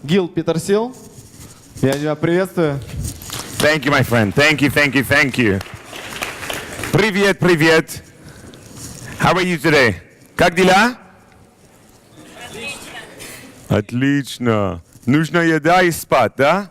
Гил Петерсил. Я тебя приветствую. Thank you, my friend. Thank you, thank you, thank you. Привет, привет. How are you today? Как дела? Отлично. Нужна еда и спать, да?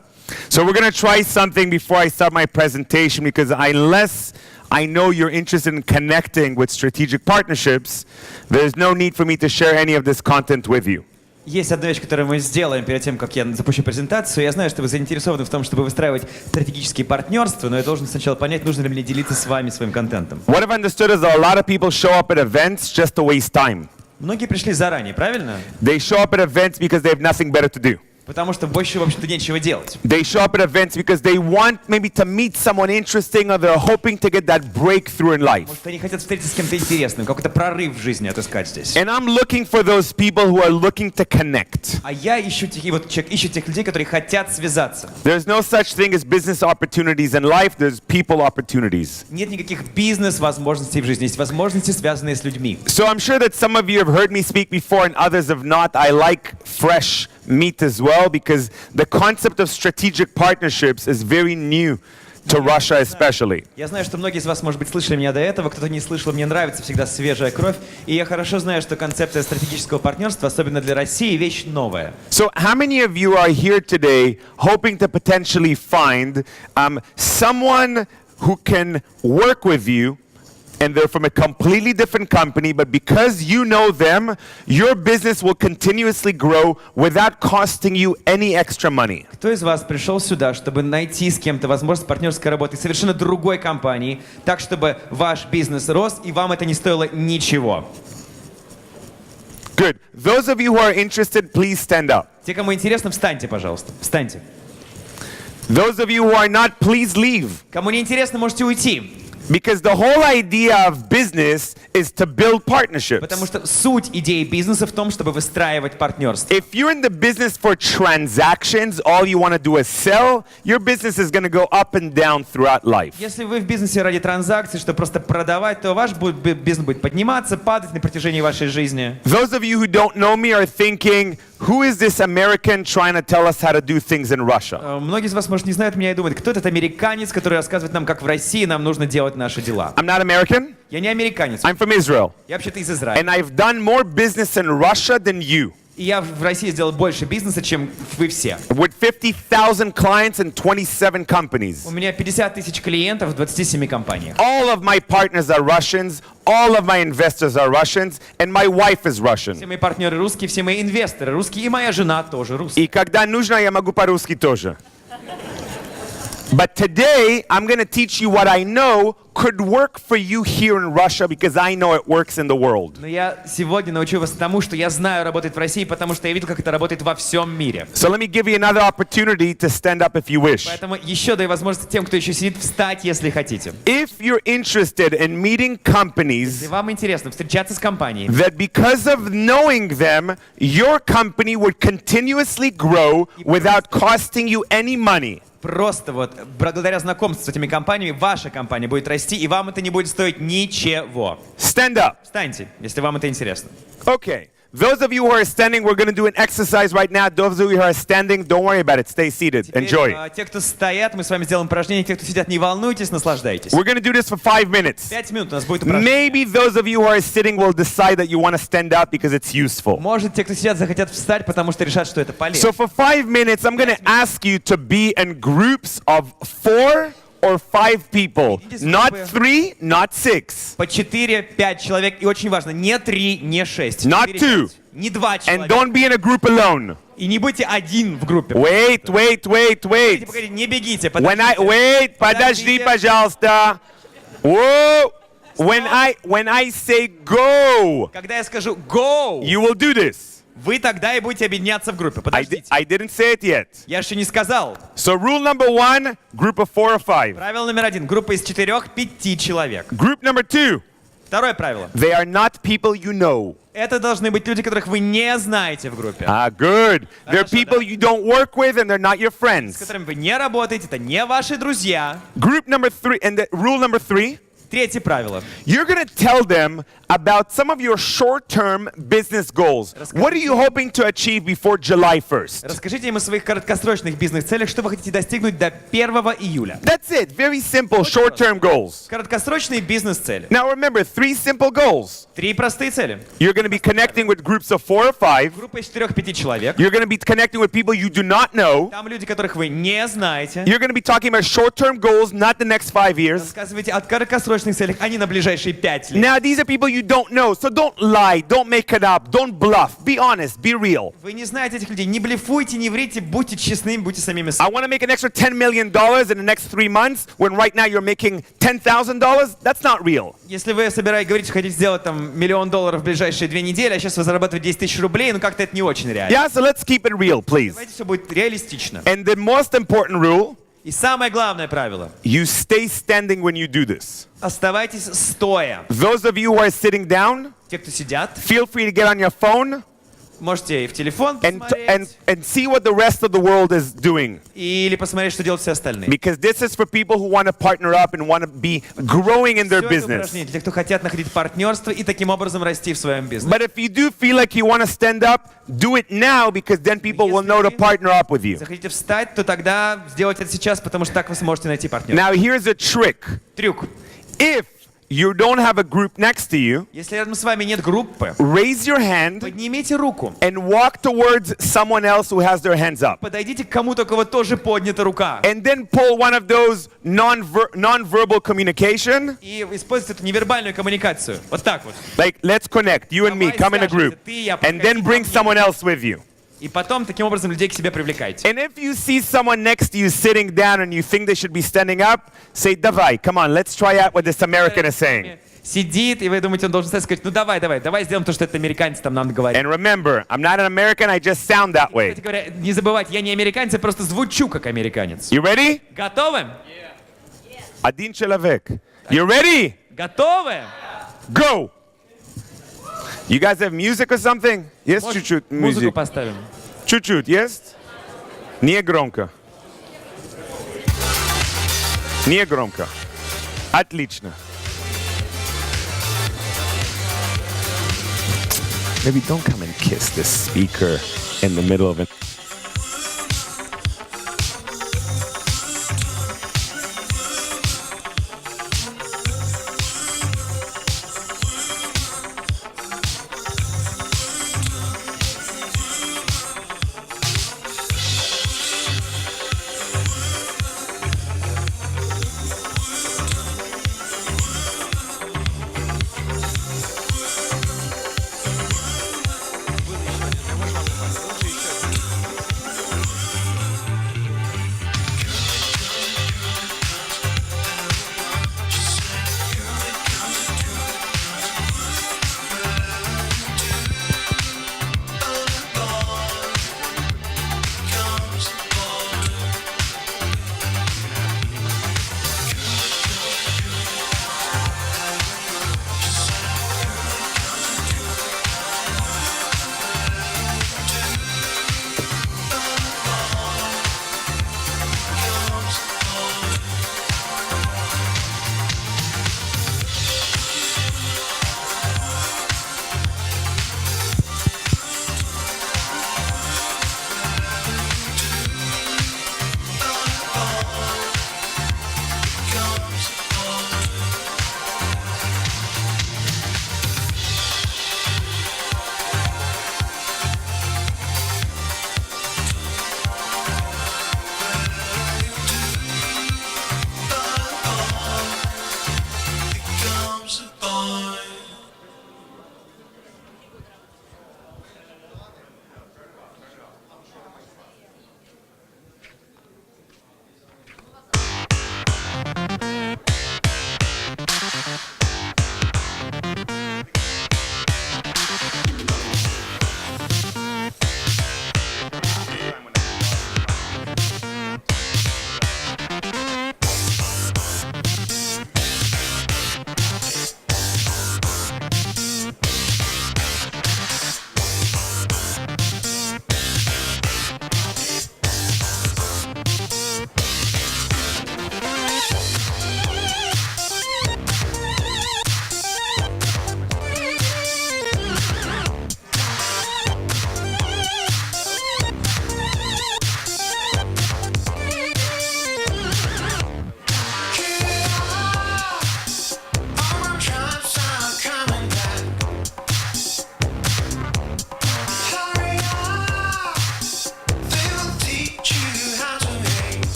So we're going to try something before I start my presentation, because unless I know you're interested in connecting with strategic partnerships, there's no need for me to share any of this content with you. Есть одна вещь, которую мы сделаем перед тем, как я запущу презентацию. Я знаю, что вы заинтересованы в том, чтобы выстраивать стратегические партнерства, но я должен сначала понять, нужно ли мне делиться с вами своим контентом. What I've understood is that a lot of people show up at events just to waste time. Многие пришли заранее, правильно? They show up at events because they have nothing better to do. Потому что больше, в общем-то, нечего делать. They show up at events because they want maybe to meet someone interesting, or they're hoping to get that breakthrough in life. Может, они хотят встретиться с кем-то интересным, какой-то прорыв в жизни отыскать здесь. And I'm looking for those people who are looking to connect. А я ищу тех людей, которые хотят связаться. There's no such thing as business opportunities in life. There's people opportunities. Нет никаких бизнес-возможностей в жизни, есть возможности, связанные с людьми. So I'm sure that some of you have heard me speak before and others have not. I like fresh meat as well, because the concept of strategic partnerships is very new to Russia especially. Я знаю, что многие из вас, может быть, слышали меня до этого, кто-то не слышал, мне нравится всегда свежая кровь, и я хорошо знаю, что концепция стратегического партнерства, особенно для России, вещь новая. So how many of you are here today hoping to potentially find someone who can work with you, and they're from a completely different company, but because you know them, your business will continuously grow without costing you any extra money? Кто из вас пришел сюда, чтобы найти с кем-то возможность партнерской работы в совершенно другой компании, так, чтобы ваш бизнес рос, и вам это не стоило ничего? Good. Those of you who are interested, please stand up. Те, кому интересно, встаньте, пожалуйста. Встаньте. Those of you who are not, please leave. Кому не интересно, можете уйти. Because the whole idea of business is to build partnerships. Потому что суть идеи бизнеса в том, чтобы выстраивать партнерство. If you're in the business for transactions, all you want to do is sell, your business is going to go up and down throughout life. Если вы в бизнесе ради транзакций, чтобы просто продавать, то ваш бизнес будет подниматься, падать на протяжении вашей жизни. Those of you who don't know me are thinking, who is this American trying to tell us how to do things in Russia? Многие из вас, может, не знают меня и думают, кто этот американец, который рассказывает нам, как в России нам нужно делать наши дела. I'm not American. Я не американец. I'm from Israel. Я вообще-то из Израиля. And I've done more business in Russia than you. И я в России сделал больше бизнеса, чем вы все. With 50,000 clients and 27 companies. У меня 50 тысяч клиентов в 27 компаниях. All of my partners are Russians, all of my investors are Russians, and my wife is Russian. Все мои партнеры русские, все мои инвесторы русские, и моя жена тоже русская. И когда нужно, я могу по-русски тоже. But today, I'm going to teach you what I know could work for you here in Russia, because I know it works in the world. Но я сегодня научу вас тому, что я знаю работает в России, потому что я видел, как это работает во всем мире. So let me give you another opportunity to stand up if you wish. Поэтому еще даю возможность тем, кто еще сидит, встать, если хотите. If you're interested in meeting companies Если вам интересно встречаться с компанией, that because of knowing them, your company would continuously grow without costing you any money. просто вот благодаря знакомству с этими компаниями ваша компания будет расти, и вам это не будет стоить ничего. Stand up. Встаньте, если вам это интересно. Okay. Those of you who are standing, we're going to do an exercise right now. Those of you who are standing, don't worry about it. Stay seated. Теперь, Enjoy. те, кто стоят, мы с вами сделаем упражнение. Те, кто сидят, не волнуйтесь, наслаждайтесь. We're going to do this for 5 minutes. 5 минут у нас будет упражнение. Maybe those of you who are sitting will decide that you want to stand up because it's useful. Может, те, кто сидят, захотят встать, потому что решат, что это полезно. So for 5 minutes, I'm going to ask you to be in groups of 4 or 5 people. Not 3, not 6. По 4-5 человек. И очень важно, не 3, не 6. Not 2. Не 2 And человека. don't be in a group alone. И не будьте один в группе. Wait. Погодите, не бегите. Подожди, пожалуйста. Whoa. When I say go, Когда я скажу go, you will do this. вы тогда и будете объединяться в группе. Подождите. I didn't say it yet. Я еще не сказал. So rule number 1, group of 4 or 5. Правило номер 1. Группа из 4-5 человек. Group number 2, Второе правило. they are not people you know. Это должны быть люди, которых вы не знаете в группе. Good. They're Хорошо, people да. you don't work with and they're not your С friends. которыми вы не работаете, это не ваши друзья. Group number 3, and rule number 3, Третье правило. You're going to tell them about some of your short-term business goals. What are you hoping to achieve before July 1st? Расскажите им о своих краткосрочных бизнес-целях, что вы хотите достигнуть до 1 июля. That's it. Very simple short-term goals. Краткосрочные бизнес-цели. Now remember, 3 simple goals. 3 простые цели. You're going to be connecting with groups of 4 or 5. Группа из 4-5 человек. You're going to be connecting with people you do not know. Там люди, которых вы не знаете. You're going to be talking about short-term goals, not the next 5 years. Рассказывайте о краткосрочных целях, а не на ближайшие 5 лет. Now, these are people you don't know, so don't lie, don't make it up, don't bluff. Be honest, be real. Вы не знаете этих людей. Не блефуйте, не врите, будьте честными, будьте самими I собой. want to make an extra $10 million in the next 3 months when right now you're making $10,000. That's not real. Если вы говорите, что хотите сделать там $1 миллион в ближайшие 2 недели, а сейчас вы зарабатываете 10 тысяч рублей, ну как-то это не очень реально. Yeah, so let's keep it real, please. Давайте все будет реалистично. And the most important rule, И самое главное правило. you stay standing when you do this. Оставайтесь стоя. Those of you who are sitting down, Те, кто сидят, feel free to get on your phone можете и в телефон and посмотреть, see what the rest of the world is doing. или посмотреть, что делают все остальные. Because this is for people who want to partner up and want to be growing in their Всё это business. упражнение для тех, кто хотят находить партнерство и таким образом расти в своем бизнесе. But if you do feel like you want to stand up, do it now because then people will know to partner up with you. Если хотите встать, то тогда сделайте это сейчас, потому что так вы сможете найти партнера. Now here's a trick. Трюк. If you don't have a group next to you, Если рядом с вами нет группы, raise your hand поднимите руку. and walk towards someone else who has their hands up. Подойдите к кому-то, у кого тоже поднята рука. And then pull one of those non-verbal communication. И используйте эту невербальную коммуникацию. Вот так вот. Like, let's connect, you and me, Давай come in a group. свяжемся, ты и я, And then подходи bring ко мне. someone else with you. И потом таким образом людей к себе привлекайте. And if you see someone next to you sitting down and you think they should be standing up, say, Davai, come on, let's try out what this American is saying. Сидит, и вы думаете, он должен встать и сказать, ну давай сделаем то, что этот американец там нам говорит. And remember, I'm not an American, I just sound that way. Кстати говоря, не забывайте, я не американец, я просто звучу как американец. You ready? Готовы? Один человек. You ready? Готовы? Go! You guys have music or something? Yes, Может, чуть-чуть музыку music. поставим? Чуть-чуть, yes? Не громко. Не громко. Отлично. Maybe don't come and kiss this speaker in the middle of it.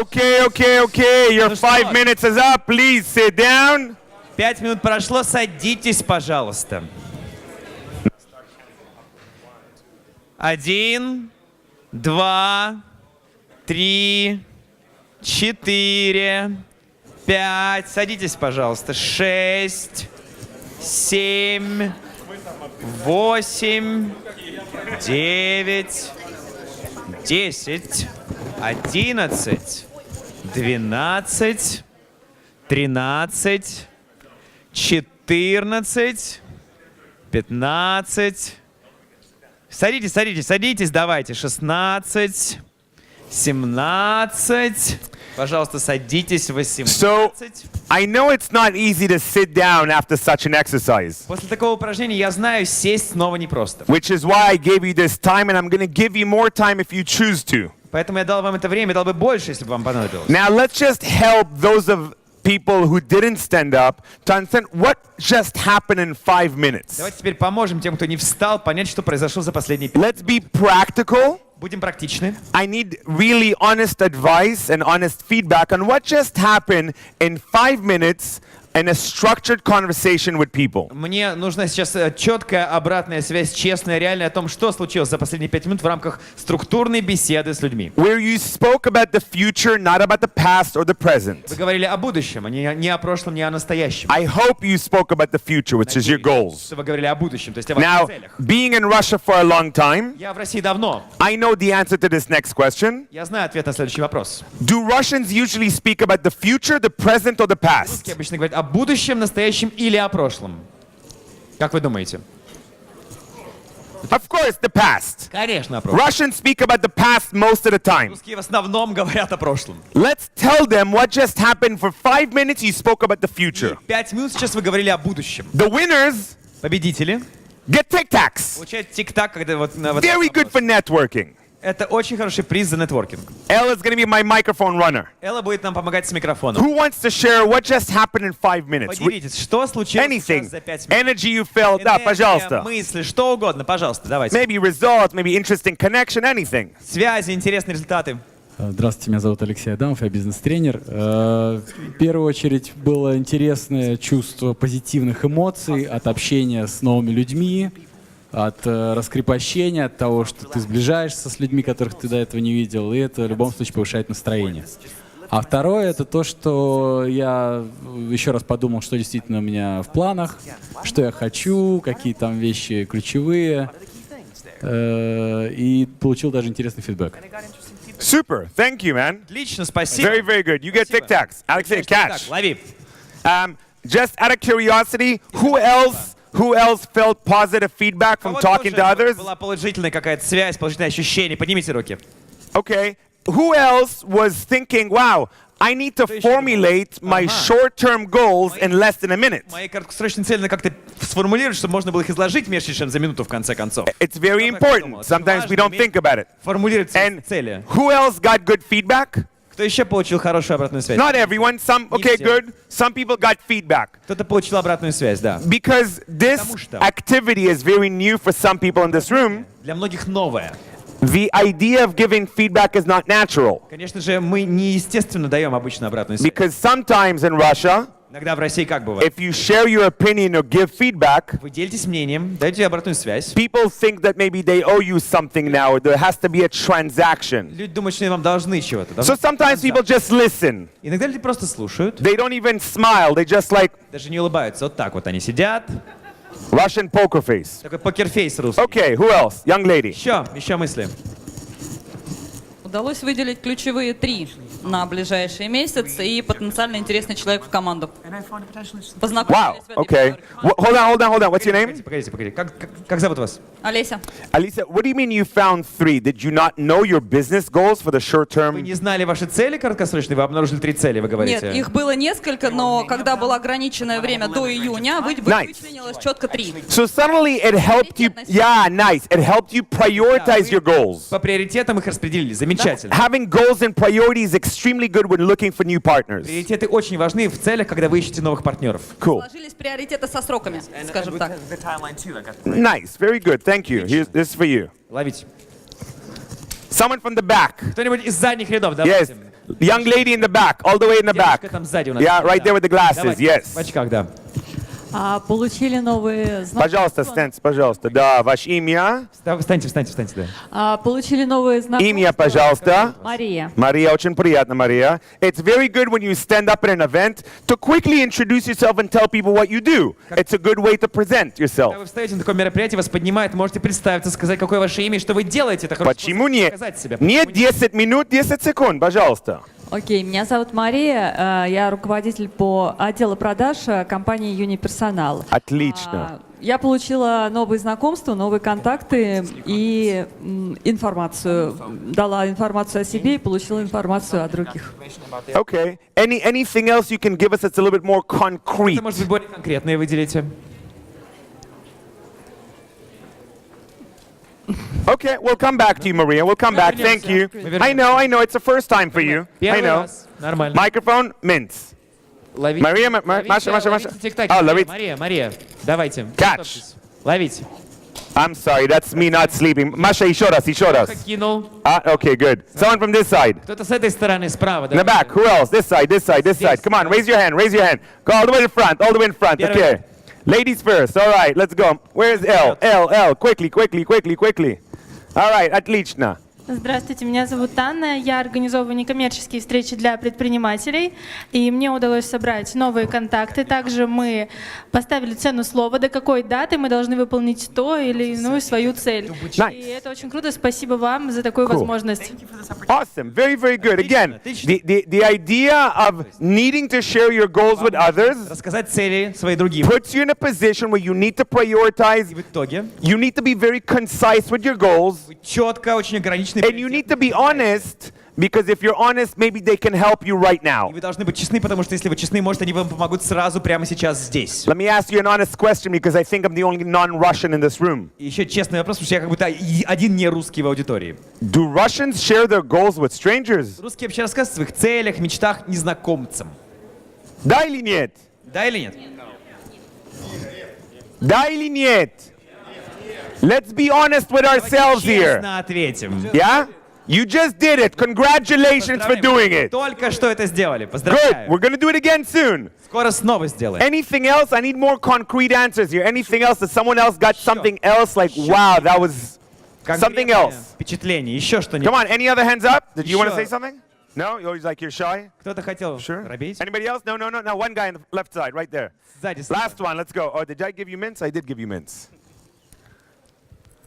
Okay. Your Ну 5 что? minutes is up. Please sit down. 5 минут прошло, садитесь, пожалуйста. 1, 2, 3, 4, 5. Садитесь, пожалуйста. 6, 7, 8, 9, 10, 11, 12, 13, 14, 15. Садитесь, давайте. 16, 17. Пожалуйста, садитесь. 18. So, I know it's not easy to sit down after such an exercise, После такого упражнения я знаю, сесть снова непросто. which is why I gave you this time, and I'm going to give you more time if you choose to. Поэтому я дал вам это время, дал бы больше, если бы вам понадобилось. Now, let's just help those of people who didn't stand up to understand what just happened in 5 minutes. Давайте теперь поможем тем, кто не встал, понять, что произошло за последние 5 Let's be practical. Будем практичны. I need really honest advice and honest feedback on what just happened in 5 minutes in a structured conversation with people. Мне нужна сейчас четкая обратная связь, честная, реальная о том, что случилось за последние 5 минут в рамках структурной беседы с людьми. Where you spoke about the future, not about the past or the present. Вы говорили о будущем, а не о прошлом, не о настоящем. I hope you spoke about the future, which is your goals. Что вы говорили о будущем, то есть о Now, ваших целях. being in Russia for a long time, Я в России давно. I know the answer to this next question. Я знаю ответ на следующий вопрос. Do Russians usually speak about the future, the present, or the past? Русские обычно говорят о будущем, настоящем или о прошлом. Как вы думаете? Of course, the past. Конечно, о прошлом. Russians speak about the past most of the time. Русские в основном говорят о прошлом. Let's tell them what just happened. For 5 minutes, you spoke about the future. 5 минут сейчас вы говорили о будущем. The winners Победители get Tic Tacs. получают тик-так, когда вот на вот Very good for networking. Это очень хороший приз за нетворкинг. Ella is going to be my microphone runner. Элла будет нам помогать с микрофоном. Who wants to share what just happened in 5 minutes? Поделитесь, что случилось Anything. сейчас за 5 минут. Energy you felt. Да, Энергия, пожалуйста. мысли, что угодно, пожалуйста, давайте. Maybe results, maybe interesting connection, anything. Связи, интересные результаты. Здравствуйте, меня зовут Алексей Адамов, я бизнес-тренер. В первую очередь было интересное чувство позитивных эмоций от общения с новыми людьми, от раскрепощения, от того, что ты сближаешься с людьми, которых ты до этого не видел, и это в любом случае повышает настроение. А второе — это то, что я еще раз подумал, что действительно у меня в планах, что я хочу, какие там вещи ключевые, и получил даже интересный фидбэк. Super. Thank you, man. Отлично, спасибо. Very, very good. You get Tic Tacs. Alexei, Так, catch. лови. Just out of curiosity, who else felt positive feedback from Кого-то talking to тоже others? была положительная какая-то связь, положительное ощущение. Поднимите руки. Okay. Who else was thinking, wow, I need to formulate my short-term goals in less than a minute? Мои краткосрочные цели надо как-то сформулировать, чтобы можно было их изложить меньше, чем за минуту в конце концов. It's very important. Sometimes we don't think about it. Формулировать свои And цели. who else got good feedback? Кто еще получил хорошую обратную связь? Not everyone. Some, okay, все. good. Some people got feedback. Кто-то получил обратную связь, да. Because this Потому что- activity is very new for some people in this room, Для многих новое. the idea of giving feedback is not natural. Конечно же, мы неестественно даем обычно обратную связь. Because sometimes in Russia, Иногда в России как бывает? if you share your opinion or give feedback, Вы делитесь мнением, даете обратную связь. people think that maybe they owe you something now, or there has to be a transaction. Люди думают, что вам должны чего-то. So sometimes people just listen. Иногда люди просто слушают, They don't even smile. They just like даже не улыбаются. Вот так вот они сидят. Russian poker face. Такой покерфейс русский. Okay, who else? Young lady. Еще мысли. Удалось выделить ключевые 3 на ближайшие месяцы и потенциально интересный человек в команду. Wow. Познакомились в этой Okay. истории. Hold on. What's your name? Погодите. Как зовут вас? Олеся, Alisa, what do you mean you found 3? Did you not know your business goals for the short Вы term? не знали ваши цели краткосрочные, вы обнаружили 3 цели, вы говорите? нет, их было несколько, но когда было ограниченное время до июня, вычленилось четко 3. So suddenly it helped you. Yeah, nice. It helped you prioritize your goals. По приоритетам их распределили. Замечательно. Having goals and priorities is extremely good when looking for new partners. Приоритеты очень важны в целях, когда вы ищете новых партнеров. Cool. Сложились приоритеты со сроками, скажем так. Nice. Very good. Thank you. Here's this is for you. Ловите. Someone from the back. Кто-нибудь из задних рядов, Yes. давайте. Young lady in the back, all the way in the back. Девушка там сзади у нас. Yeah, right there with the glasses, Давайте, yes. в очках, да. Получили новые знакомства. Пожалуйста, встаньте, пожалуйста. Да, ваше имя. Встаньте, да. Получили новые знакомства. Имя, пожалуйста. Мария. Мария, очень приятно, Мария. It's very good when you stand up at an event to quickly introduce yourself and tell people what you do. It's a good way to present Когда yourself. вы встаете на такое мероприятие, вас поднимают, можете представиться, сказать, какое ваше имя и что вы делаете. Это хороший Почему способ нет? показать себя. Нет 10 минут, 10 секунд, пожалуйста. Окей, меня зовут Мария, я руководитель по отделу продаж компании Юниперсонал. Отлично. Я получила новые знакомства, новые контакты и информацию. Дала информацию о себе и получила информацию о других. Okay. Anything else you can give us that's a little bit more concrete? Это может быть более конкретное выделите. Okay, we'll come back to you, Maria. We'll come back. Thank you. I know. It's the first time for you. I Первый know. раз. Нормально. Microphone, Mints. Ловите. Мария, Ловите, Маша. ловите тик-таки. Oh, ловить. Мария, давайте. Catch. Ловите. I'm sorry, that's me not sleeping. Маша, еще раз. Кинул. Okay, good. Someone from this side. Кто-то с этой стороны, справа. In the back. Who else? This side. Come on, raise your hand. Go all the way in front. Первый. Okay. Ladies first. All right, let's go. Where's L? L. Quickly. All right, отлично. Здравствуйте, меня зовут Анна. Я организовываю некоммерческие встречи для предпринимателей, и мне удалось собрать новые контакты. Также мы поставили цену слова, до какой даты мы должны выполнить то или иную свою цель. Nice. И это очень круто. Спасибо вам за такую возможность. Awesome. Very good. Again, the idea of needing to share your goals with others Рассказать цели свои другим. puts you in a position where you need to prioritize. И в итоге You need to be very concise with your goals. четко, очень ограниченный. And you need to be honest, because if you're honest, maybe they can help you right И now. вы должны быть честны, потому что если вы честны, может, они вам помогут сразу, прямо сейчас, здесь. Let me ask you an honest question, because I think I'm the only non-Russian in this room. И еще честный вопрос, потому что я как будто один не русский в аудитории. Do Russians share their goals with strangers? Русские вообще рассказывают о своих целях, мечтах незнакомцам. Да или нет? Да или нет? Да или нет? Let's be honest with ourselves here. Честно ответим. Yeah? You just did it. Congratulations for doing it. Только что это сделали. Good. Поздравляю. We're going to do it again soon. Скоро снова сделаем. Anything else? I need more concrete answers here. Anything else? That someone else got something else? Like, wow, that was something Конкретное else. впечатление. Еще Come что-нибудь. on. Any other hands up? Did you want to Sure. say something? No? You always like you're shy? Кто-то хотел Sure. робить? Anybody else? No. Now one guy on the left side, right there. Сзади. слева. Last one. Let's go. Oh, did I give you mints? I did give you mints.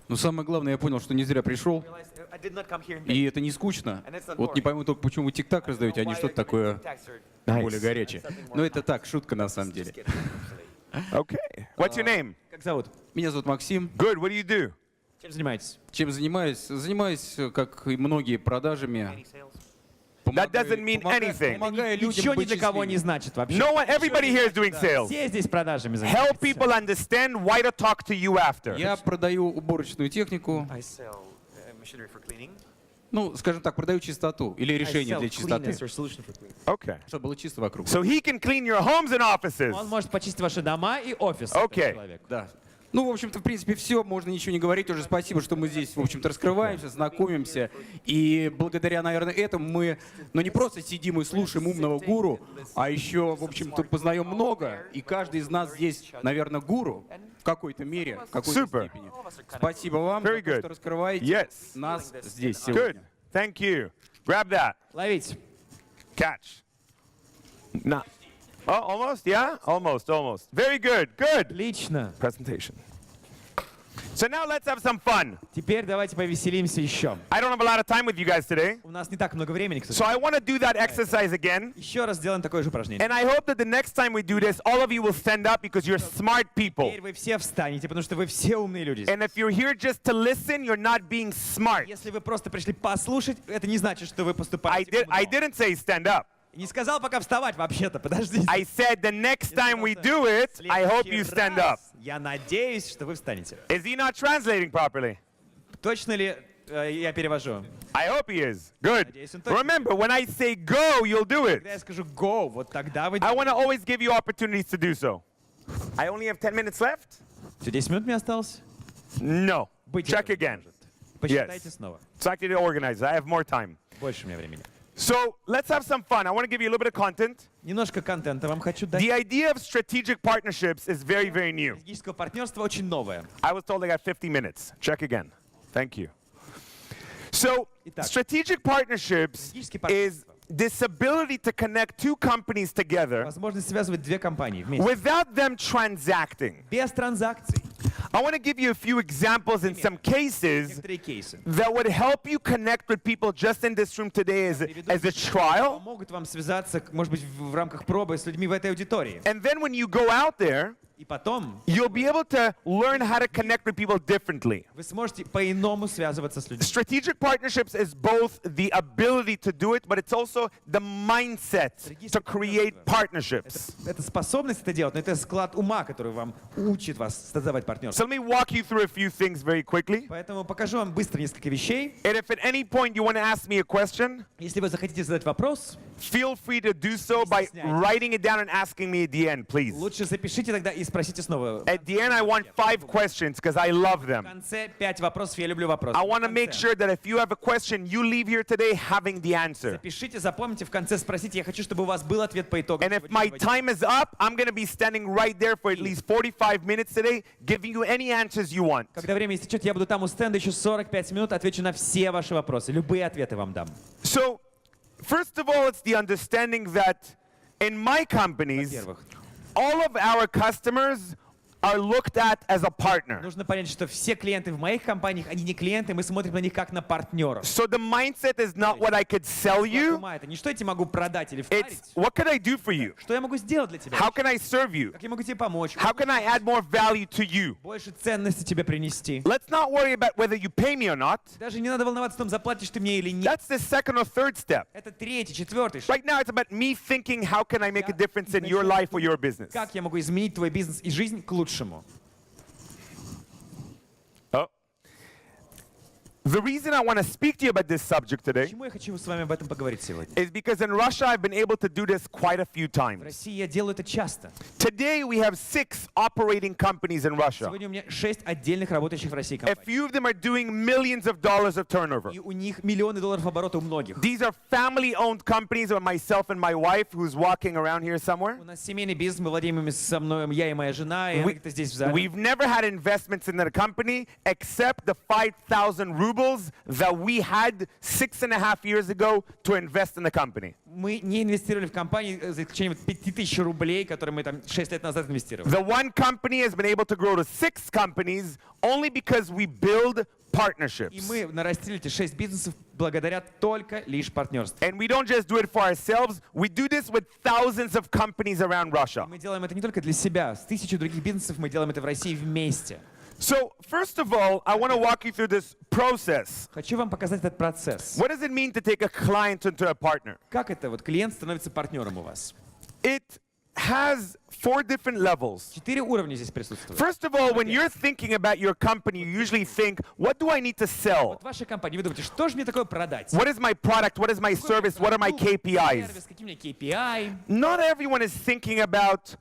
Ну, самое главное, я понял, что не зря пришел. I did not come here. И это не скучно. Вот не пойму только, почему вы тик-так раздаете, а не что-то такое более горячее. Но это так, шутка на самом деле. Okay. What's your name? Как зовут? Меня зовут Максим. Good. What do you do? Чем занимаетесь? Чем занимаюсь? Занимаюсь, как и многие, продажами. That doesn't mean anything. Помогаю людям Ничего ни быть для кого не счастливыми. значит вообще. No one. Everybody here is doing sales. Все здесь продажами Help занимаются. people understand why to talk to you after. Я продаю уборочную технику. I sell machinery for cleaning. Ну, скажем так, продаю чистоту или решение для чистоты. Okay. Чтобы было чисто вокруг. So he can clean your homes and offices. Он может почистить ваши дома и офис. Окей. этот человек. Да. Ну, в общем-то, в принципе, все, можно ничего не говорить. Уже спасибо, что мы здесь, в общем-то, раскрываемся, знакомимся. И благодаря, наверное, этому мы, ну, не просто сидим и слушаем умного гуру, а еще, в общем-то, познаем много. И каждый из нас здесь, наверное, гуру в какой-то мере, в какой-то Super. степени. Спасибо вам Very за то, good. что раскрываете Yes. нас здесь Good. сегодня. Thank you. Grab that. Ловить. Catch. No. Oh, almost? Yeah? Almost. Very good. Good. Отлично. Presentation. So now let's have some fun. Теперь давайте повеселимся еще. I don't have a lot of time with you guys today. У нас не так много времени, к So сожалению. I want to do that exercise again. Еще раз сделаем такое же упражнение. And I hope that the next time we do this, all of you will stand up because you're smart people. Теперь вы все встанете, потому что вы все умные люди. And if you're here just to listen, you're not being smart. Если вы просто пришли послушать, это не значит, что вы поступаете I умно. didn't say stand up. Не сказал пока вставать вообще-то, подождите. I said the next time we do it, I hope you stand up. Я надеюсь, что вы встанете. Is he not translating properly? Точно ли я перевожу? I hope he is. Good. Надеюсь, он точно. Remember, when I say go, you'll do it. Когда я скажу go, вот тогда вы I want to always give you opportunities to do so. I only have 10 minutes left? Все, 10 минут мне осталось? No. Быть Check это again. может. Посчитайте Yes. снова. Talk to the organizer. I have more time. Больше у меня времени. So let's have some fun. I want to give you a little bit of content. Немножко контента вам хочу дать. The idea of strategic partnerships is very, very new. Стратегического партнерства очень новое. I was told I got 50 minutes. Check again. Thank you. So, Итак, strategic partnerships стратегические is this ability to connect two companies together Возможность связывать две компании вместе. without them transacting. Без транзакций. I want to give you a few examples in some cases Некоторые кейсы. that would help you connect with people just in this room today as a trial. Могут вам связаться, может быть, в рамках пробы с людьми в этой аудитории. And then when you go out there, И потом you'll be able to learn how to connect with people differently. вы сможете по-иному связываться с людьми. Strategic partnerships is both the ability to do it, but it's also the mindset to create partnerships. Это способность это делать, но это склад ума, который вам учит вас создавать партнерство. So let me walk you through a few things very quickly. Поэтому покажу вам быстро несколько вещей. And if at any point you want to ask me a question, Если вы захотите задать вопрос, feel free to do so by writing it down and asking me at the end, please. лучше запишите тогда и спросите снова. At the end, I want 5 questions because I love В them. конце 5 вопросов, я люблю вопросы. I want to В make конце. sure that if you have a question, you leave here today having the answer. Запишите, запомните, в конце спросите. Я хочу, чтобы у вас был ответ по итогам. And if my time is up, I'm going to be standing right there for at least 45 minutes today, giving you any answers you want. Когда время истечет, я буду там у стенда еще 45 минут, отвечу на все ваши вопросы. Любые ответы вам дам. So, first of all, it's the understanding that in my companies, Во-первых, all of our customers are looked at as a partner. нужно понять, что все клиенты в моих компаниях, они не клиенты, мы смотрим на них как на партнеров. So the mindset is not what I could sell you, Это не что я тебе могу продать или впарить. it's what could I do for you? Что я могу сделать для тебя? How can I serve you? Как я могу тебе помочь? How can I add more value to you? Больше ценности тебе принести. Let's not worry about whether you pay me or not. Даже не надо волноваться, там заплатишь ты мне или нет. That's the second or third step. Это третий, четвертый шаг. Right now, it's about me thinking, how can I make a difference in your life or your business? Как я могу изменить твой бизнес и жизнь к лучшему? Oh. The reason I want to speak to you about this subject today Почему я хочу с вами об этом поговорить сегодня? is because in Russia, I've been able to do this quite a few В times. России я делаю это часто. Today, we have 6 operating companies in Russia. Сегодня у меня 6 отдельных работающих в России A компаний. few of them are doing millions of dollars of turnover. И у них миллионы долларов оборота у многих. These are family-owned companies with myself and my wife, who's walking around here somewhere. У нас семейный бизнес, мы владеем ими со мной, я и моя жена, и она где-то здесь в зале. We've never had investments in the company except the 5,000 rubles that we had 6.5 years ago to invest in the company. Мы не инвестировали в компанию, за исключением 5000 рублей, которые мы там 6 лет назад инвестировали. The one company has been able to grow to 6 companies only because we build partnerships. И мы нарастили эти 6 бизнесов благодаря только лишь партнерству. And we don't just do it for ourselves, we do this with thousands of companies around Russia. Мы делаем это не только для себя, с 1000 других бизнесов мы делаем это в России вместе. So, first of all, I want to walk you through this process. Хочу вам показать этот процесс. What does it mean to take a client into a partner? Как это вот клиент становится партнером у вас? It has 4 different levels. 4 уровня здесь присутствуют. First of all, when you're thinking about your company, you usually think, what do I need to sell? В вашей компании вы думаете, что же мне такое продать? What is my product? What is my service? What are my KPIs? Сервис, какие у меня KPI? Not everyone is thinking about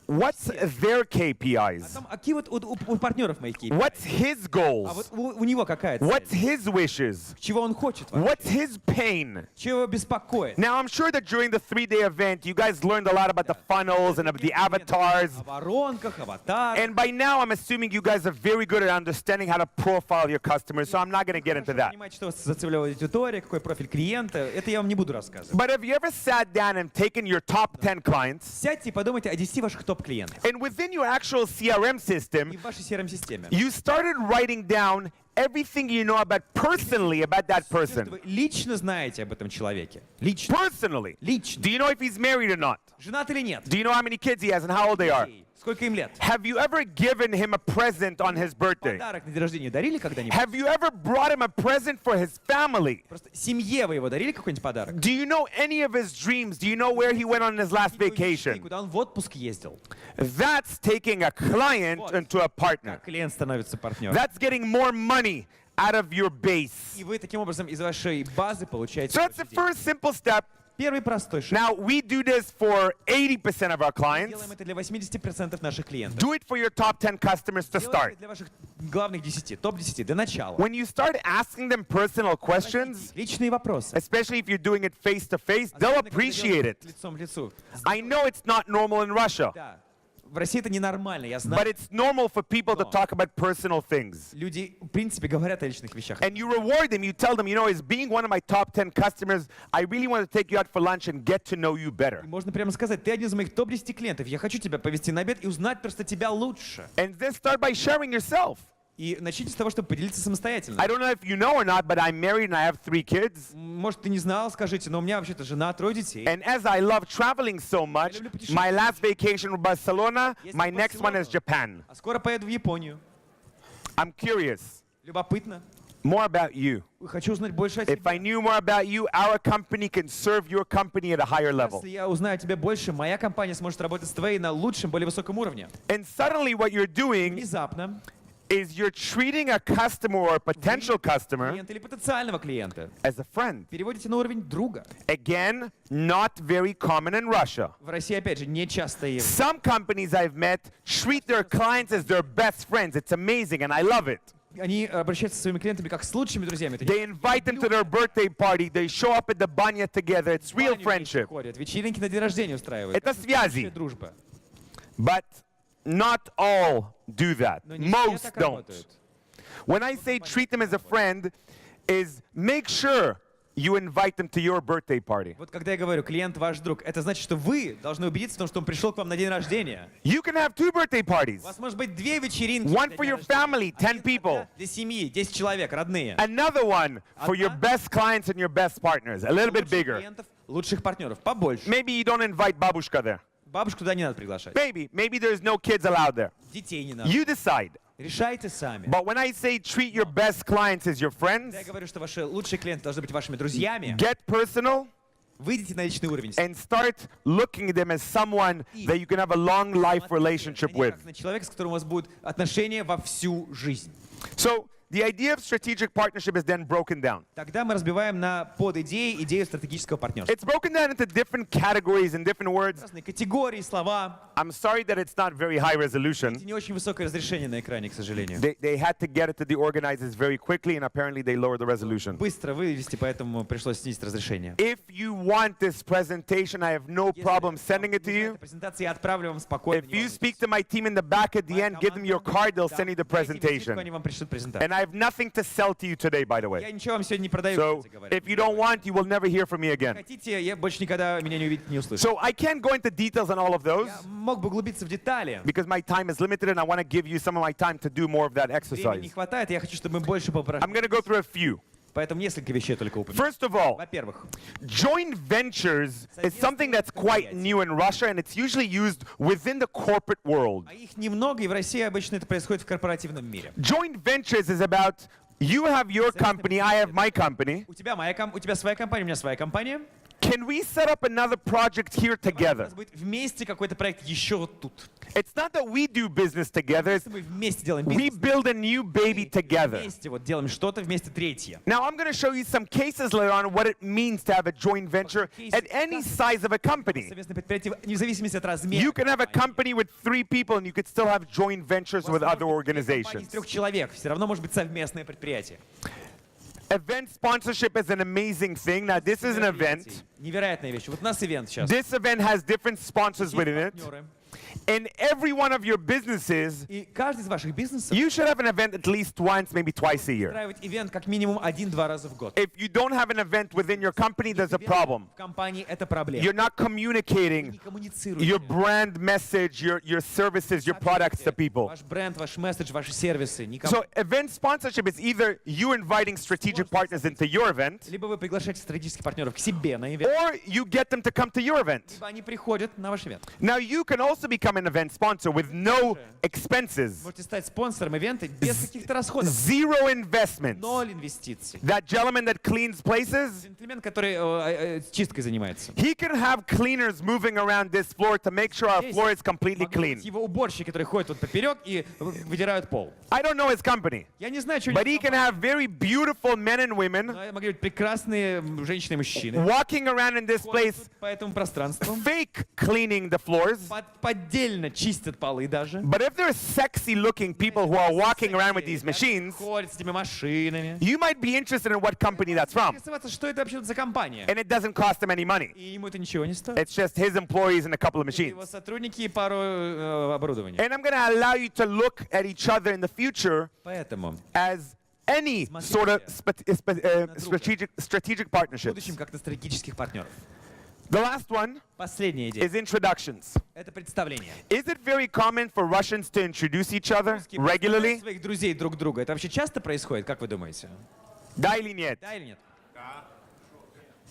what's their KPIs? Там, а какие вот у партнеров мои KPI? What's his А goals? вот у него какая цель? What's his wishes? Чего он хочет вообще? What's his pain? Чего его беспокоит? Now, I'm sure that during the 3-day event, you guys learned a lot about the funnels and of the avatars. О воронках, аватарах. And by now, I'm assuming you guys are very good at understanding how to profile your customers, so I'm not going to get into that. Понимаете, что за целевая аудитория, какой профиль клиента, это я вам не буду рассказывать. But have you ever sat down and taken your top 10 clients, Сядьте и подумайте о 10 ваших топ-клиентах. and within your actual CRM И system, в вашей CRM-системе. you started writing down everything you know about personally about that person? Вы лично знаете об этом человеке. Лично. Personally. Лично. Do you know if he's married or not? Женат или нет? Do you know how many kids he has and how old they are? Сколько им лет? Have you ever given him a present on his birthday? Подарок на день рождения дарили когда-нибудь? Have you ever brought him a present for his family? Просто семье вы его дарили какой-нибудь подарок? Do you know any of his dreams? Do you know where he went on his last И vacation? куда он в отпуск ездил? That's taking a client into a partner. Как клиент становится партнером. That's getting more money out of your base. И вы таким образом из вашей базы получаете So that's больше the денег. first simple step Первый простой шаг. Now, we do this for 80% of our Делаем clients. это для 80% наших клиентов. Do it for your top 10 customers to Делаем start. это для ваших главных 10, топ-10, для начала. When you start asking them personal questions, Личные вопросы. especially if you're doing it face to face, they'll Особенно, когда appreciate делаешь it. лицом к лицу. I know it's not normal in Russia, Да. В России это ненормально, я but знаю. it's normal for people to talk about personal things. Люди, в принципе, говорят о личных вещах. And you reward them, you tell them, you know, as being one of my top 10 customers, I really want to take you out for lunch and get to know you better. Можно прямо сказать, ты один из моих топ-10 клиентов, я хочу тебя повести на обед и узнать просто тебя лучше. And then start by sharing yourself. И начните с того, чтобы поделиться самостоятельно. I don't know if you know or not, but I'm married and I have 3 kids. Может, ты не знал, скажите, но у меня вообще-то жена, 3 детей. And as I love traveling so much, my last vacation was Barcelona, my next one is Japan. А скоро поеду в Японию. I'm curious, Любопытно. more about you. Хочу узнать больше о If I тебе. knew more about you, our company can serve your company at a higher level. Если я узнаю о тебе больше, моя компания сможет работать с твоей на лучшем, более высоком уровне. And suddenly what you're doing Внезапно is you're treating a customer or a potential customer клиента или потенциального клиента as a friend. переводите на уровень друга. Again, not very common in Russia. В России, опять же, не часто явление. Some companies I've met treat their clients as their best friends. It's amazing and I love it. Они обращаются со своими клиентами как с лучшими друзьями. Это They invite them to their birthday party. They show up at the banya together. It's real баню вместе friendship. ходят, вечеринки на день рождения устраивают. Это связи. настоящая дружба. But not all do that. Но не все Most так don't. работают. When I say treat them as a friend, is make sure you invite them to your birthday party. Вот когда я говорю, клиент ваш друг, это значит, что вы должны убедиться в том, что он пришел к вам на день рождения. You can have 2 birthday У parties. вас может быть 2 вечеринки. One для for дня your рождения. family, 10 people. Для семьи, 10 человек, родные. Another one for your best clients and your best partners. A little bit Лучших bigger. клиентов, лучших партнеров, побольше. Maybe you don't invite babushka there. Бабушку туда не надо приглашать. Maybe there's no kids allowed there. Детей не надо. You decide. Решайте сами. But when I say treat your best clients as your friends, Я говорю, что ваши лучшие клиенты должны быть вашими друзьями. get personal Выйдите на личный уровень. and start looking at them as someone that you can have a long life relationship Смотрите, with. как на человека, с которым у вас будут отношения во всю жизнь. So the idea of strategic partnership is then broken down. Тогда мы разбиваем на подидеи идею стратегического партнерства. It's broken down into different categories and different words. Разные категории, слова. I'm sorry that it's not very high resolution. Не очень высокое разрешение на экране, к сожалению. They had to get it to the organizers very quickly, and apparently they lowered the resolution. Быстро вывести, поэтому пришлось снизить разрешение. If you want this presentation, I have no problem sending it to you. Презентацию я отправлю вам спокойно. If you speak to my team in the back at the end, give them your card, they'll send you the presentation. Они вам пришлют презентацию. And I have nothing to sell to you today, by the Я way. ничего вам сегодня не продаю, So кстати говоря. if you don't want, you will never hear from me again. Хотите, я больше никогда меня не увидите, не услышите. So I can't go into details on all of those Я мог бы углубиться в детали. because my time is limited and I want to give you some of my time to do more of that Времени не exercise. хватает, я хочу, чтобы мы больше I'm попросили. going to go through a few. Поэтому несколько вещей только упомяну. First of all, Во-первых, joint ventures is something that's quite new in Russia and it's usually used within the corporate world. а их немного, и в России обычно это происходит в корпоративном мире. Joint ventures is about you have your company, I have my company. У тебя своя компания, у меня своя компания. Can we set up another project here У together? нас будет вместе какой-то проект еще вот тут. It's not that we do business together, it's Мы вместе делаем we бизнес. build a new baby together. Вместе вот делаем что-то, вместе третье. Now I'm going to show you some cases later on what it means to have a joint venture at any size of a company. Совместное предприятие, вне зависимости от размера. You can have a company with 3 people and you could still have joint ventures with other Компания из organizations. 3 человек, все равно может быть совместное предприятие. Event sponsorship is an amazing thing. Now this is an event. Невероятная вещь. Вот у нас ивент сейчас. This event has different sponsors Есть within it. партнеры. In every one of your businesses, И каждый из ваших бизнесов you should have an event at least once, maybe twice a year. устраивать ивент как минимум 1-2 раза в год. If you don't have an event within your company, there's a problem. В компании это проблема. You're not Не communicating коммуницируете. your brand message, your services, your products to people. Ваш бренд, ваш месседж, ваши сервисы. Никому. So event sponsorship is either you inviting strategic partners into your event, Либо вы приглашаете стратегических партнеров к себе на ивент, or you get them to come to your event. либо они приходят на ваш ивент. Now you can also become become an event sponsor with no expenses, Можете стать спонсором ивента без каких-то расходов. zero investments. 0 инвестиций. That gentleman that cleans places, Джентльмен, который чисткой занимается. he can have cleaners moving around this floor to make sure our floor is completely clean. Его уборщики, которые ходят вот поперек и выдирают пол. I don't know his company, Я не знаю, что but he can have very beautiful men and women могли быть прекрасные женщины и мужчины. walking around in this place, По этому пространству. fake cleaning the floors. Поддельно чистят полы даже. But if there's sexy-looking people who are walking around with these machines, Ходят с этими машинами. you might be interested in what company that's from, Интересоваться, что это вообще за компания. and it doesn't cost him any money. И ему это ничего не стоит. It's just his employees and a couple of Его machines. сотрудники и пару оборудования. And I'm going to allow you to look at each other in the future Поэтому as any sort of strategic в partnerships. будущем как на стратегических партнеров. The last one Последняя идея. is introductions. Это представление. Is it very common for Russians to introduce each other regularly? Своих друзей друг друга. Это вообще часто происходит, как вы думаете? Да или нет? Да или нет?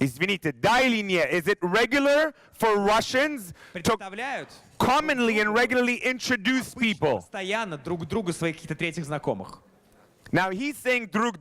Извините, да или нет? Is it regular for Russians to Представляют commonly and regularly introduce people? постоянно друг другу своих каких-то третьих знакомых. Now he's saying друг.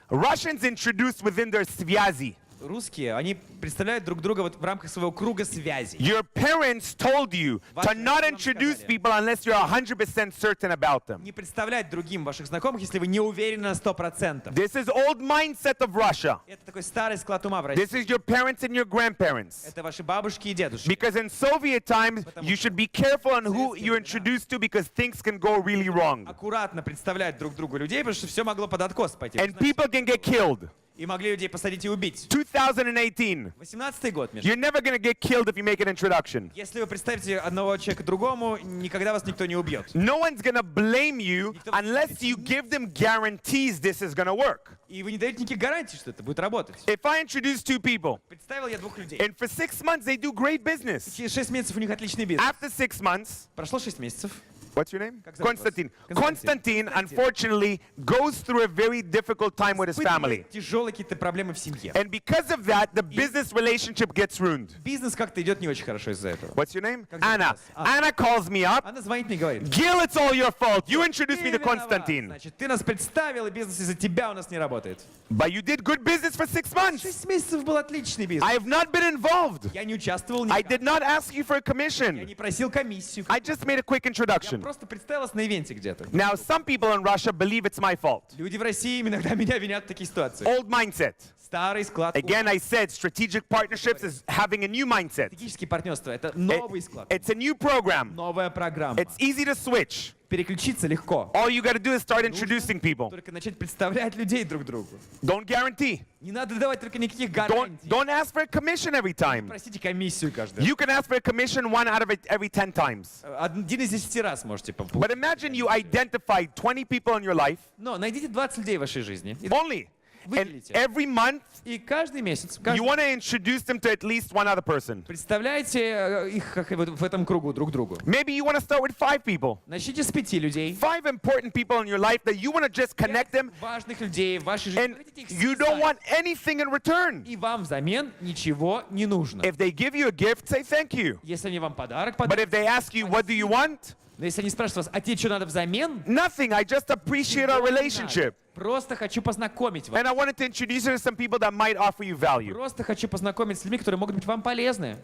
Russians introduce within their связи. Русские, они представляют друг друга вот в рамках своего круга связей. Your parents told you to not introduce people unless you're 100% certain about them. Не представлять другим ваших знакомых, если вы не уверены на 100%. This is old mindset of Russia. Это такой старый склад ума в России. This is your parents and your grandparents. Это ваши бабушки и дедушки. Because in Soviet times, you should be careful on who you introduce to because things can go really wrong. Аккуратно представлять друг другу людей, потому что все могло под откос пойти. And people can get killed. И могли людей посадить и убить. 2018. 18-й год, между. You're never going to get killed if you make an introduction. Если вы представите одного человека другому, никогда вас никто не убьет. No one's going to blame you unless you give them guarantees this is going to work. И вы не даете никаких гарантий, что это будет работать. If I introduce two people, Представил я двух людей. and for 6 months they do great business. Через 6 месяцев у них отличный бизнес. After 6 months, Прошло 6 месяцев. what's your name? Как зовут вас? Konstantin. Константин. Konstantin, unfortunately, goes through a very difficult time with his family. Тяжелые какие-то проблемы в семье. And because of that, the business relationship gets ruined. Бизнес как-то идет не очень хорошо из-за этого. What's your name? Как зовут Anna. вас? А. Anna calls me up. Она звонит мне и говорит. Gil, it's all your fault. You introduced me «Ты to виноват. Konstantin. Значит, ты нас представил, и бизнес из-за тебя у нас не работает. But you did good business for 6 months. 6 месяцев был отличный бизнес. I have not been involved. Я не участвовал I никак. did not ask you for a Я commission. не просил комиссию. I just made a quick Я introduction. просто представил вас на ивенте где-то. Now, some people in Russia believe it's my fault. Люди в России иногда меня винят в таких ситуациях. Old mindset. Старый склад. Again, I said strategic partnerships is having a new mindset. Стратегические партнерства — это новый склад. It's a new program. Новая программа. It's easy to switch. Переключиться легко. All you got to do is start introducing people. Только начать представлять людей друг другу. Don't guarantee. Не надо давать только никаких гарантий. Don't ask for a commission every time. Просите комиссию каждый раз. You can ask for a commission 1 out of every 10 times. Один из 10 раз можете But получить. imagine you identified 20 people in your life Но найдите 20 людей в вашей жизни. only. And Выделите. every month, И каждый месяц you want to introduce them to at least one other person. представляете их как вот в этом кругу друг другу. Maybe you want to start with 5 people. Начните с 5 людей. 5 important people in your life that you want to just connect them, Важных людей в вашей жизни. and Вы хотите их you don't связать. want anything in return. И вам взамен ничего не нужно. If they give you a gift, say thank you. Если они вам подарок But подарят, if they ask you, what do you want? но если они спрашивают вас, а тебе что надо взамен? Nothing. I just appreciate our Ничего не relationship. надо. Просто хочу познакомить вас. And I wanted to introduce you to some people that might offer you value. Просто хочу познакомить с людьми, которые могут быть вам полезны.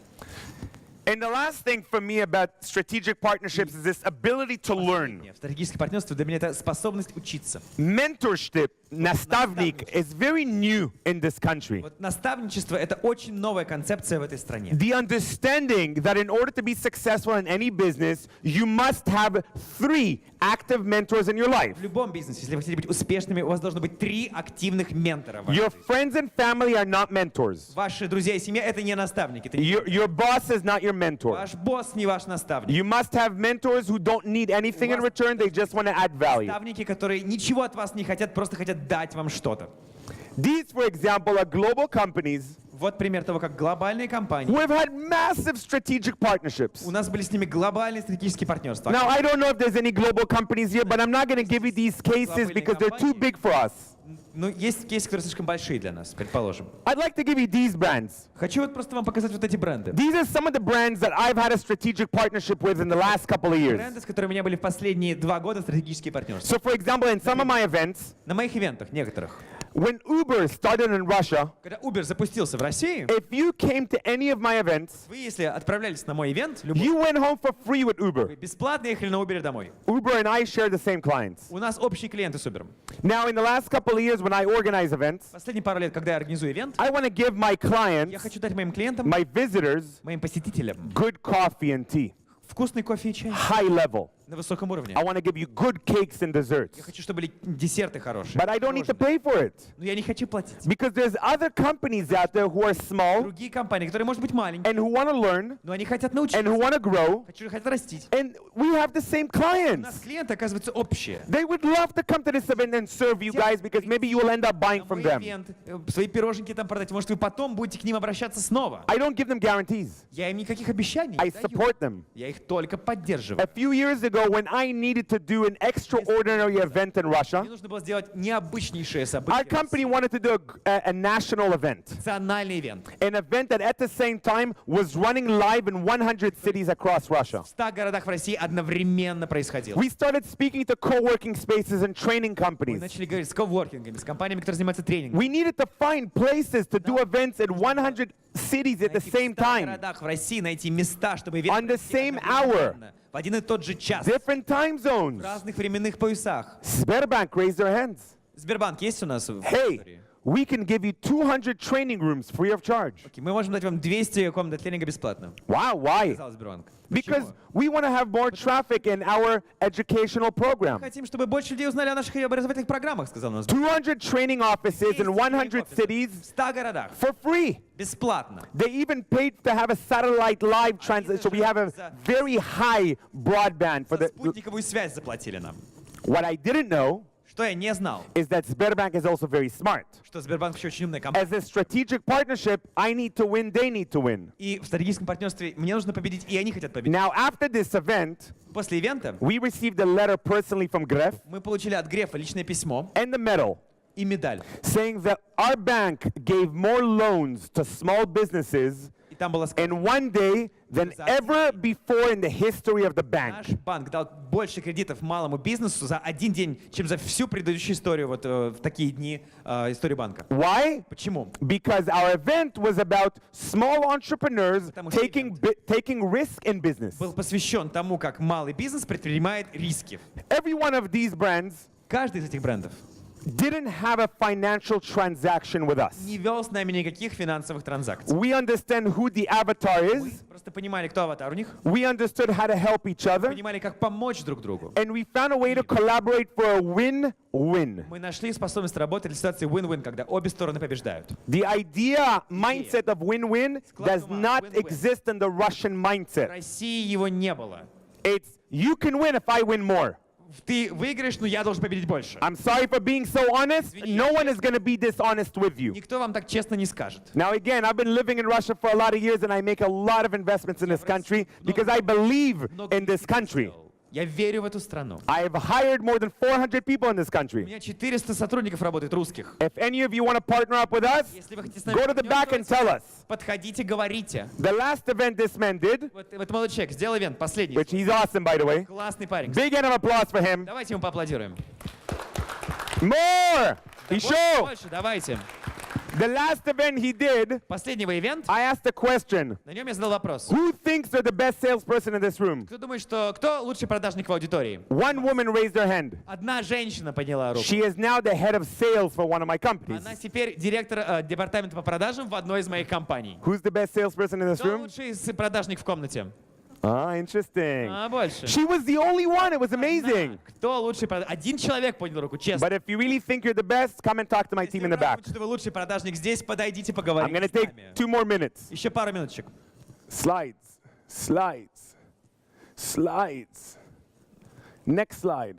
And the last thing for me about strategic partnerships is this ability to learn. Стратегическое партнерство для меня — это способность учиться. Mentorship, nastavnik, is very new in this country. Вот наставничество — это очень новая концепция в этой стране. The understanding that in order to be successful in any business, you must have 3 active mentors in your life. В любом бизнесе, если вы хотите быть успешными, у вас должно быть 3 активных ментора. в вашей Your жизни. friends and family are not mentors. Ваши друзья и семья — это не наставники. Это не Your boss is not your mentor. ваш босс, не ваш наставник. You must have mentors who don't need anything in return, they just want to add value. Наставники, которые ничего от вас не хотят, просто хотят дать вам что-то. These, for example, are global companies Вот пример того, как глобальные компании. who have had massive strategic partnerships. У нас были с ними глобальные стратегические партнерства. Now, I don't know if there's any global companies here, but I'm not going to give you these cases because they're too big for us. Ну, есть кейсы, которые слишком большие для нас, предположим. I'd like to give you these brands. Хочу вот просто вам показать вот эти бренды. These are some of the brands that I've had a strategic partnership with in the last couple of years. Бренды, с которыми у меня были в последние 2 года стратегические партнерства. So for example, in some of my events, На моих ивентах, некоторых, when Uber started in Russia, когда Uber запустился в России, if you came to any of my events, вы, если отправлялись на мой ивент, любой, you went home for free with вы Uber. бесплатно ехали на Uber домой. Uber and I share the same clients. У нас общие клиенты с Uber. Now, in the last couple of years when I organize events, Последние пару лет, когда я организую ивент, I want to give my я clients, хочу дать моим клиентам, my visitors, моим посетителям good coffee and tea, вкусный кофе и чай high level. на высоком уровне. I want to give you good cakes and desserts. Я хочу, чтобы были десерты хорошие. But I don't need to pay for it. Но я не хочу платить. Because there's other companies out there who are small Другие компании, которые, может быть, маленькие, and who want to learn но они хотят and научиться, who want to grow, хотят растить. and we have the same У нас clients. клиенты, оказывается, общие. They would love to come to this event and serve you guys because maybe you will end up buying На from мой them. ивент, свои пироженки там продать. Может, вы потом будете к ним обращаться снова. I don't give them guarantees. Я им никаких обещаний I не даю. support them. Я их только поддерживаю. A few years ago, when I needed to do an extraordinary event in Мне Russia, нужно было сделать необычнейшее our событие. company wanted to do a national event. Национальный ивент. An event that at the same time was running live in 100 cities across Russia. В 100 городах в России одновременно происходило. We started speaking to co-working spaces and training Мы companies. начали говорить с коворкингами, с компаниями, которые занимаются тренингом. We needed to find places to do events in 100 cities at the Найти same в 100 time, городах в России, найти места, чтобы ивент on the провести same одновременно, в один и тот же час, different time в zones. разных временных поясах. Sberbank raised their hands. Сбербанк есть у нас в Hey, истории? we can give you 200 training rooms free of charge. Окей, мы можем дать вам 200 комнат тренинга бесплатно. Wow, why? Сказал Сбербанк. Because Почему? we want to have more traffic in our educational program. Хотим, чтобы больше людей узнали о наших образовательных программах, сказал нас. 200 training offices in 100 В cities 100 городах. for free. Бесплатно. They even paid to have a satellite live translation, so we have a very high broadband for За the. спутниковую связь заплатили нам. What I didn't know Что я не знал, is that Sberbank is also very smart. что Сбербанк еще очень умная компания. As a strategic partnership, I need to win, they need to win. И в стратегическом партнерстве мне нужно победить, и они хотят победить. Now, after this event, После ивента we received a letter personally from Gref мы получили от Грефа личное письмо and the medal и медаль. saying that our bank gave more loans to small businesses И там было сказано, in one day than ever before in the history of the наш bank. банк дал больше кредитов малому бизнесу за один день, чем за всю предыдущую историю, вот в такие дни историю банка. Why? Почему? Because our event was about small entrepreneurs Потому что taking risk in business. Был посвящен тому, как малый бизнес предпринимает риски. Every one of these brands Каждый из этих брендов didn't have a financial transaction with us. не вел с нами никаких финансовых транзакций. We understand who the avatar Мы is. просто понимали, кто аватар у них, We understood how to help each other. понимали, как помочь друг другу. And we found a way to collaborate for a win-win. Мы нашли способность работать для ситуации win-win, когда обе стороны побеждают. The mindset of win-win does not exist in the Russian В mindset. России его не было. It's you can win if I win more. Ты выиграешь, но я должен победить больше. I'm sorry for being so honest. No one is going to be dishonest with you. Никто вам так честно не скажет. Now again, I've been living in Russia for a lot of years and I make a lot of investments in this country because I believe in this country. Я верю в эту страну. I have hired more than 400 people in this У country. меня 400 сотрудников работает русских. If any of you want to partner up with us, Если вы хотите с нами go to the back and tell us. подходите, говорите. The last event this man did, Вот этот молодой человек сделал ивент, последний. which he's awesome by the way. Классный парень. Big hand of applause for him. Давайте ему поаплодируем. More! Еще! Больше, давайте. The last event he did, Последнего ивент, I asked a question. на нем я задал вопрос. Who thinks they're the best salesperson in this room? Кто думает, что кто лучший продажник в аудитории? One woman raised her hand. Одна женщина подняла руку. She is now the head of sales for one of my companies. Она теперь директор департамента по продажам в одной из моих компаний. Who's the best salesperson in this Кто room? лучший продажник в комнате? Ah, interesting. Больше. She was the only one. It was amazing. Кто лучший продажник? Один человек поднял руку, честно. But if you really think you're the best, come and talk to my Если team in вы the back. думаете, что вы лучший продажник здесь, подойдите, I'm поговорите going to с take нами. 2 more minutes. Еще пару минуточек. Slides. Slides. Slides. Next slide.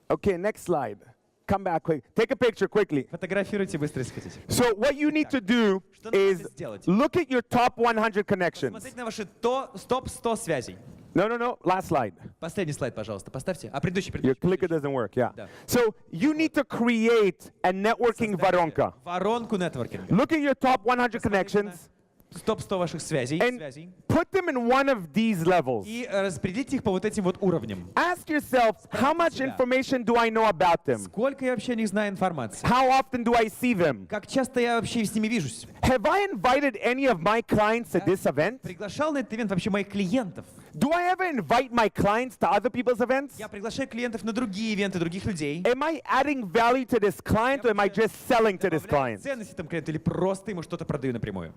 Okay, next slide. Come back quick. Take a picture quickly. Фотографируйте быстро, если хотите. So what you need to do Что надо is сделать? look at your top 100 connections. Смотрите на ваши топ 100 связей. No. Last slide. Последний слайд, пожалуйста, поставьте. А предыдущий. Your clicker doesn't work, yeah. Да. So you need to create a networking воронка. Воронку нетворкинга. Look at your top 100 connections Топ-100 ваших связей. and put them in one of these levels. И распределите их по вот этим вот уровням. Ask yourself, how much information do I know about them? Сколько я вообще о них знаю информации? How often do I see them? Как часто я вообще с ними вижусь? Have I invited any of my clients to this event? Приглашал на этот ивент вообще моих клиентов? Do I ever invite my clients to other people's events? Я приглашаю клиентов на другие ивенты других людей. Am I adding value to this client or am I just selling to this Добавляю client? ценность этому клиенту или просто ему что-то продаю напрямую?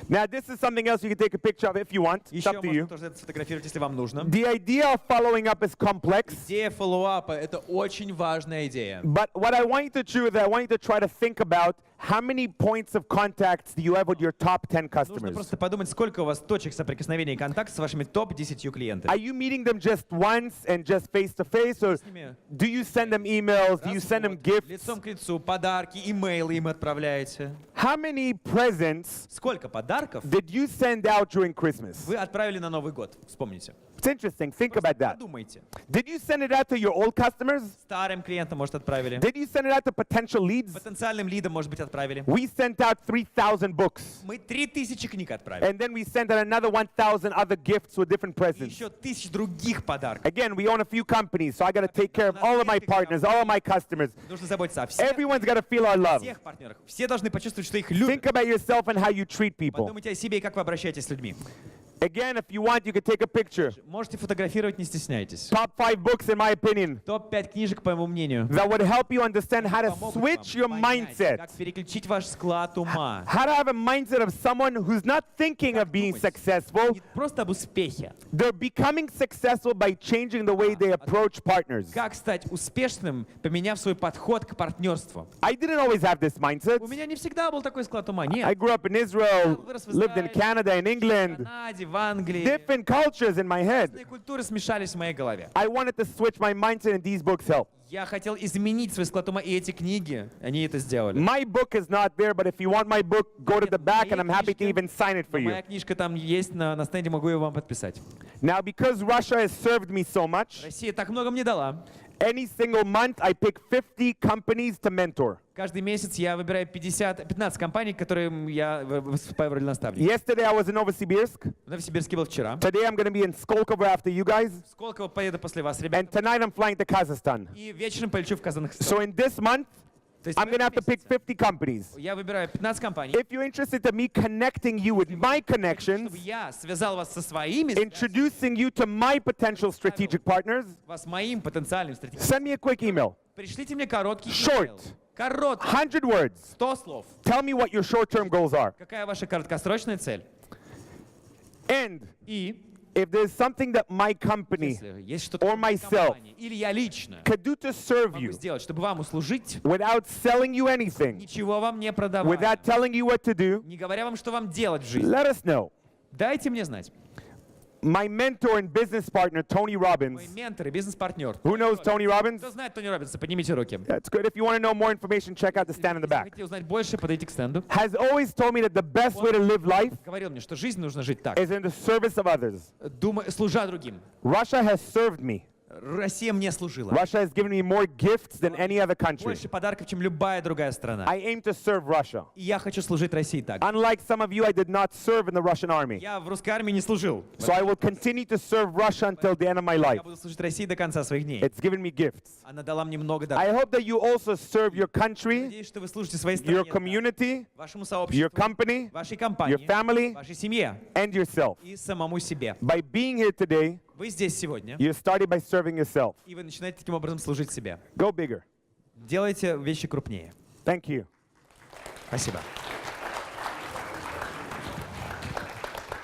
Now, this is something else you can take a picture of if you want. It's Еще up to можно you. тоже это сфотографировать, если вам нужно. The idea of following up is complex, Идея фоллоуапа — это очень важная идея. but what I want you to do is I want you to try to think about how many points of contacts do you have with your top 10 Нужно customers? просто подумать, сколько у вас точек соприкосновения и контактов с вашими топ-10 клиентами. Are you meeting them just once and just face to face, or ними do you send them emails? Do you send them gifts? Лицом к лицу, подарки, имейлы им отправляете. How many presents Сколько подарков did you send out during Christmas? вы отправили на Новый год? Вспомните. It's interesting. Think about that. Подумайте. Did you send it out to your old customers? Старым клиентам, может, отправили. Did you send it out to potential leads? Потенциальным лидам, может быть, отправили. We sent out 3,000 books. Мы 3000 книг отправили. And then we sent out another 1,000 other gifts with different И presents. еще 1000 других подарков. Again, we own a few companies, so I got to take care of all of my partners, all of my customers. Нужно заботиться о всех, Everyone's got to feel our love. всех партнерах. Все должны почувствовать, что их любят. Think about yourself and how you treat people. Подумайте о себе и как вы обращаетесь с людьми. Again, if you want, you can take a picture. Можете фотографировать, не стесняйтесь. Top 5 books, in my opinion, Топ-5 книжек, по моему мнению. that would help you understand how to Помогут switch your вам понять, mindset. как переключить ваш склад ума. How to have a mindset of someone who's not thinking of being successful. Не просто об успехе. They're becoming successful by changing the way they approach partners. Как стать успешным, поменяв свой подход к партнерству. I didn't always have this mindset. У меня не всегда был такой склад ума. I Нет. grew up in Israel, Вырос в lived in Израиле, Canada and в England. Канаде, в Англии. Different cultures in my head. Разные культуры смешались в моей голове. I wanted to switch my mindset, and these books help. Я хотел изменить свой склад ума, и эти книги, они это сделали. My book is not there, but if you want my book, go to the back, and I'm happy to even sign it for Моя you. книжка там есть на стенде, могу ее вам подписать. Now, because Russia has served me so much, Россия так много мне дала. any single month I pick 50 companies to mentor. Каждый месяц я выбираю 15 компаний, которым я выступаю в роли наставника. Yesterday I was in Novosibirsk. В Новосибирске был вчера. Today I'm going to be in Skolkovo after you guys. В Сколково поеду после вас, And ребята. tonight I'm flying to Kazakhstan. И вечером полечу в Казахстан. So in this month, То есть I'm going to have to pick 50 companies. я выбираю 15 компаний. If you're interested in me connecting you with my Чтобы connections, я связал вас со своими, introducing you to my potential strategic partners, вас моим потенциальным стратегическим. send me a quick email. Пришлите мне короткий Short. email. Короткий. 100 words. 100 слов. Tell me what your short-term goals are. Какая ваша краткосрочная цель? And И if there's something that my company если есть что-то or в моей myself компании, или я лично could do to serve могу you сделать, чтобы вам услужить, without selling you anything, ничего вам не продавая, without telling you what to do, не говоря вам, что вам делать в жизни, let us know. дайте мне знать. My mentor and business partner, Tony Мой Robbins. ментор и бизнес-партнер. Who knows Tony Robbins? Кто знает Тони Робинса? Поднимите руки. That's good. If you want to know more information, check out the stand in the Если back. хотите узнать больше, подойдите к стенду. Has always told me that the best way to live life Говорил мне, что жизнь нужно жить так, is in the service of others. служа другим. Russia has served me. Россия мне служила. Russia has given me more gifts than any other country. Больше подарков, чем любая другая страна. I aim to serve Russia. И я хочу служить России так. Unlike some of you, I did not serve in the Russian army. Я в русской армии не служил. So I will continue to serve Russia until the end of my life. Я буду служить России до конца своих дней. It's given me gifts. Она дала мне много I даров. hope that you also serve your country, Надеюсь, что вы служите своей your стране, community, вашему your сообществу, company, вашей your компании, family, вашей семье and yourself. и самому себе. By being here today, Вы здесь сегодня, you started by serving yourself. и вы начинаете таким образом служить себе. Go bigger. Делайте вещи крупнее. Thank you. Спасибо.